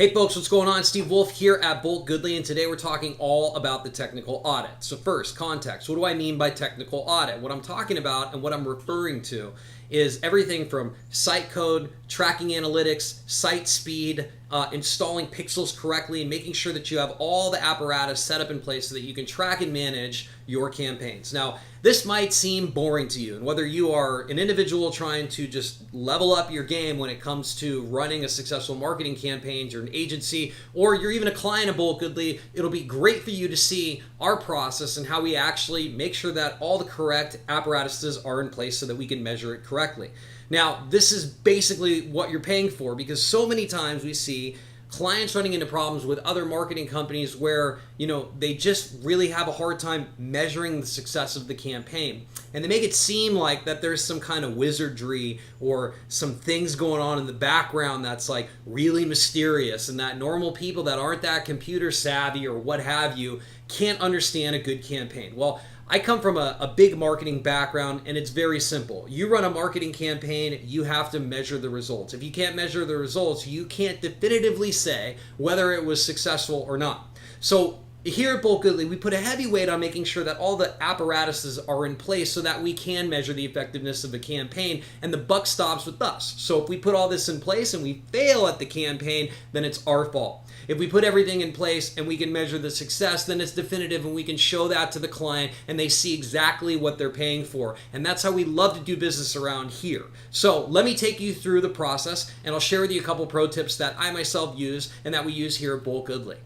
Hey folks, what's going on? Steve Wolf here at Bolt Goodly, and today we're talking all about the technical audit. So first, context. What do I mean by technical audit? What I'm talking about and what I'm referring to is everything from site code, tracking analytics, site speed, installing pixels correctly, and making sure that you have all the apparatus set up in place so that you can track and manage your campaigns. Now, this might seem boring to you, and whether you are an individual trying to just level up your game when it comes to running a successful marketing campaign, you're an agency, or you're even a client of Bolt Goodly, it'll be great for you to see our process and how we actually make sure that all the correct apparatuses are in place so that we can measure it correctly. Now, this is basically what you're paying for, because so many times we see clients running into problems with other marketing companies where, they just really have a hard time measuring the success of the campaign. And they make it seem like that there's some kind of wizardry or some things going on in the background that's like really mysterious, and that normal people that aren't that computer savvy or what have you can't understand a good campaign. Well, I come from a big marketing background, and it's very simple. You run a marketing campaign, you have to measure the results. If you can't measure the results, you can't definitively say whether it was successful or not. So here at Bolt Goodly, we put a heavy weight on making sure that all the apparatuses are in place so that we can measure the effectiveness of the campaign, and the buck stops with us. So if we put all this in place and we fail at the campaign, then it's our fault. If we put everything in place and we can measure the success, then it's definitive, and we can show that to the client and they see exactly what they're paying for. And that's how we love to do business around here. So let me take you through the process, and I'll share with you a couple pro tips that I myself use and that we use here at Bolt Goodly.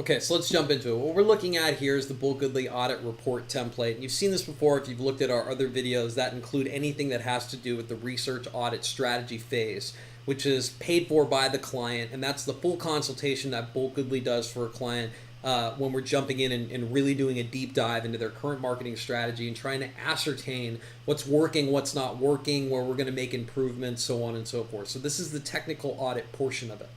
Okay, so let's jump into it. What we're looking at here is the Bolt Goodly audit report template. And you've seen this before if you've looked at our other videos that include anything that has to do with the research audit strategy phase, which is paid for by the client. And that's the full consultation that Bolt Goodly does for a client when we're jumping in and really doing a deep dive into their current marketing strategy and trying to ascertain what's working, what's not working, where we're going to make improvements, so on and so forth. So this is the technical audit portion of it.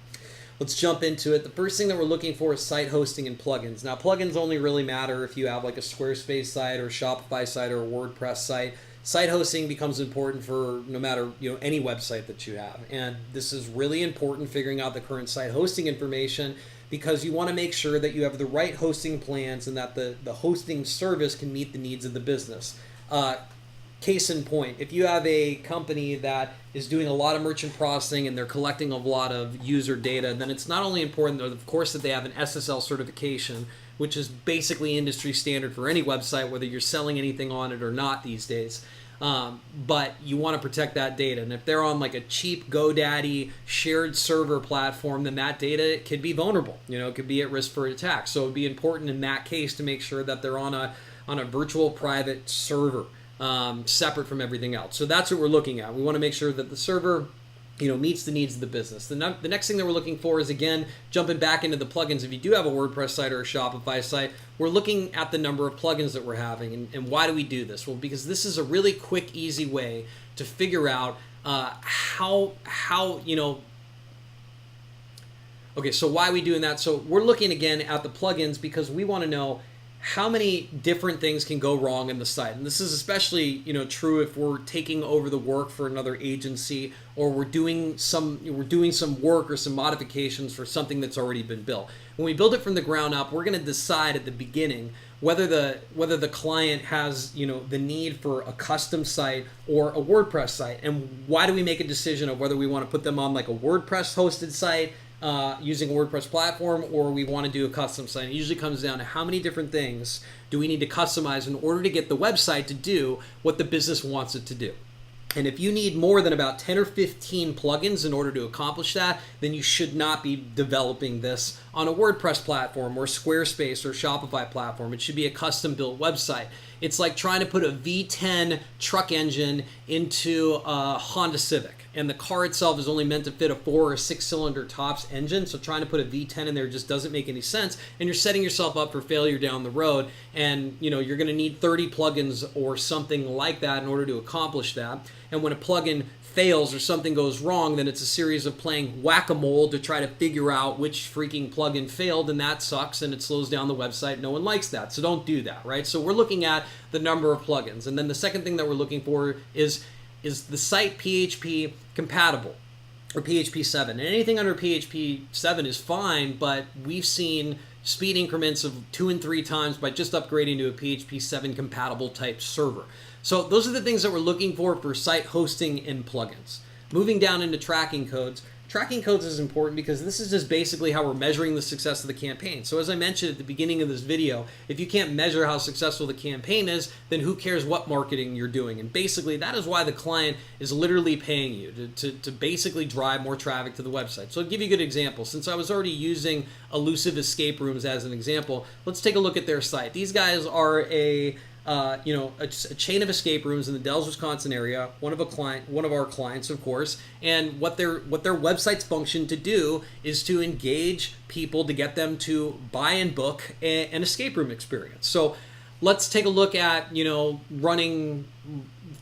Let's jump into it. The first thing that we're looking for is site hosting and plugins. Now, plugins only really matter if you have like a Squarespace site or a Shopify site or a WordPress site. Site hosting becomes important for no matter any website that you have. And this is really important, figuring out the current site hosting information, because you want to make sure that you have the right hosting plans and that the hosting service can meet the needs of the business. Case in point, if you have a company that is doing a lot of merchant processing and they're collecting a lot of user data, then it's not only important, of course, that they have an SSL certification, which is basically industry standard for any website, whether you're selling anything on it or not these days. But you want to protect that data. And if they're on like a cheap GoDaddy shared server platform, then that data could be vulnerable. It could be at risk for attack. So it would be important in that case to make sure that they're on a virtual private server. Separate from everything else. So that's what we're looking at. We want to make sure that the server, meets the needs of the business. The next thing that we're looking for is, again, jumping back into the plugins. If you do have a WordPress site or a Shopify site, we're looking at the number of plugins that we're having. And why do we do this? Well, because this is a really quick, easy way to figure out how. Okay, so why are we doing that? So we're looking again at the plugins because we want to know how many different things can go wrong in the site. And this is especially, true if we're taking over the work for another agency, or we're doing some work or some modifications for something that's already been built. When we build it from the ground up, we're going to decide at the beginning whether the client has, the need for a custom site or a WordPress site. And why do we make a decision of whether we want to put them on like a WordPress hosted site using a WordPress platform, or we want to do a custom site? It usually comes down to how many different things do we need to customize in order to get the website to do what the business wants it to do. And if you need more than about 10 or 15 plugins in order to accomplish that, then you should not be developing this on a WordPress platform or Squarespace or Shopify platform. It should be a custom built website. It's like trying to put a V10 truck engine into a Honda Civic, and the car itself is only meant to fit a 4 or 6 cylinder tops engine. So trying to put a V10 in there just doesn't make any sense, and you're setting yourself up for failure down the road. And you're going to need 30 plugins or something like that in order to accomplish that. And when a plugin fails or something goes wrong, then it's a series of playing whack-a-mole to try to figure out which freaking plugin failed, and that sucks and it slows down the website. No one likes that, so don't do that, right? So we're looking at the number of plugins. And then the second thing that we're looking for is the site PHP compatible? or PHP 7. And anything under PHP 7 is fine, but we've seen speed increments of 2 and 3 times by just upgrading to a PHP 7 compatible type server. So those are the things that we're looking for site hosting and plugins. Moving down into tracking codes. Tracking codes is important because this is just basically how we're measuring the success of the campaign. So as I mentioned at the beginning of this video, if you can't measure how successful the campaign is, then who cares what marketing you're doing? And basically that is why the client is literally paying you to basically drive more traffic to the website. So I'll give you a good example. Since I was already using Elusive Escape Rooms as an example, let's take a look at their site. These guys are a chain of escape rooms in the Dells, Wisconsin area. One of our clients, of course. And what their website's function to do is to engage people to get them to buy and book an escape room experience. So let's take a look at running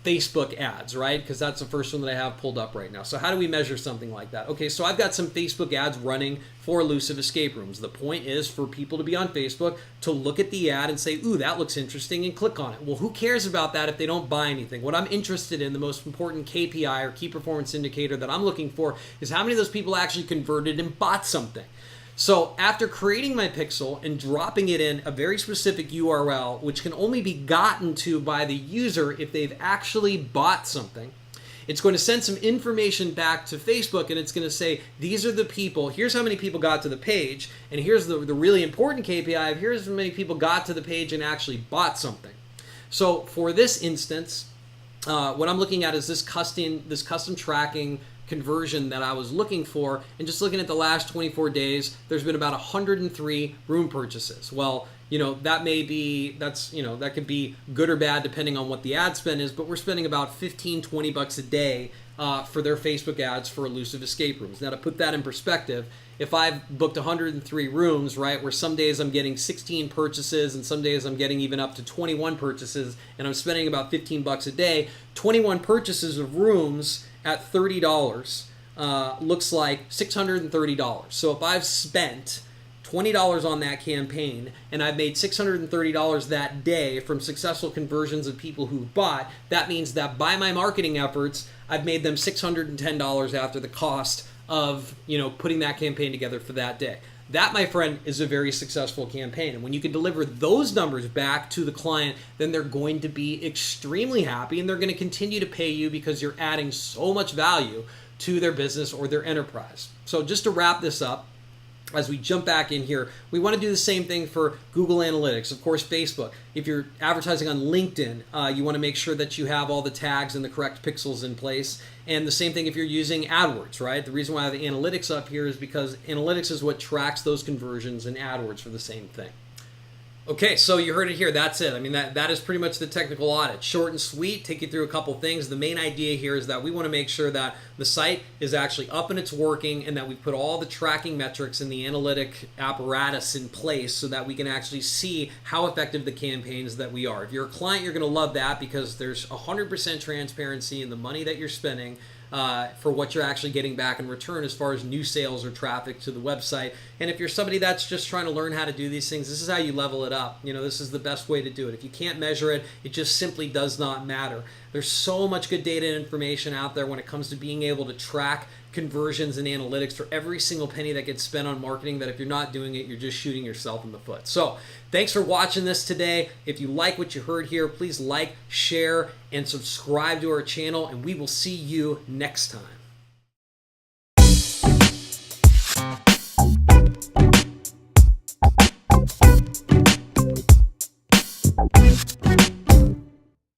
Facebook ads, right? Because that's the first one that I have pulled up right now. So how do we measure something like that? Okay, so I've got some Facebook ads running for Elusive Escape Rooms. The point is for people to be on Facebook, to look at the ad and say, ooh, that looks interesting, and click on it. Well, who cares about that if they don't buy anything? What I'm interested in, the most important KPI or key performance indicator that I'm looking for, is how many of those people actually converted and bought something. So after creating my pixel and dropping it in a very specific URL, which can only be gotten to by the user if they've actually bought something, it's going to send some information back to Facebook, and it's going to say, these are the people, here's how many people got to the page, and here's the really important KPI, here's how many people got to the page and actually bought something. So for this instance, what I'm looking at is this custom tracking conversion that I was looking for, and just looking at the last 24 days, there's been about 103 room purchases. Well, that could be good or bad depending on what the ad spend is, but we're spending about $15-20 a day for their Facebook ads for Elusive Escape Rooms. Now, to put that in perspective, if I've booked 103 rooms, right, where some days I'm getting 16 purchases and some days I'm getting even up to 21 purchases, and I'm spending about $15 a day, 21 purchases of rooms at $30 looks like $630. So if I've spent $20 on that campaign and I've made $630 that day from successful conversions of people who've bought, that means that by my marketing efforts, I've made them $610 after the cost of putting that campaign together for that day. That, my friend, is a very successful campaign. And when you can deliver those numbers back to the client, then they're going to be extremely happy, and they're going to continue to pay you because you're adding so much value to their business or their enterprise. So just to wrap this up, as we jump back in here, we want to do the same thing for Google Analytics, of course, Facebook. If you're advertising on LinkedIn, you want to make sure that you have all the tags and the correct pixels in place. And the same thing if you're using AdWords, right? The reason why I have the analytics up here is because analytics is what tracks those conversions in AdWords for the same thing. Okay, so you heard it here. That's it. I mean, that is pretty much the technical audit. Short and sweet, take you through a couple things. The main idea here is that we want to make sure that the site is actually up and it's working, and that we put all the tracking metrics and the analytic apparatus in place so that we can actually see how effective the campaigns that we are. If you're a client, you're going to love that because there's 100% transparency in the money that you're spending for what you're actually getting back in return as far as new sales or traffic to the website. And if you're somebody that's just trying to learn how to do these things, this is how you level it up. This is the best way to do it. If you can't measure it, it just simply does not matter. There's so much good data and information out there when it comes to being able to track conversions and analytics for every single penny that gets spent on marketing, that if you're not doing it, you're just shooting yourself in the foot. So thanks for watching this today. If you like what you heard here, please like, share, and subscribe to our channel, and we will see you next time.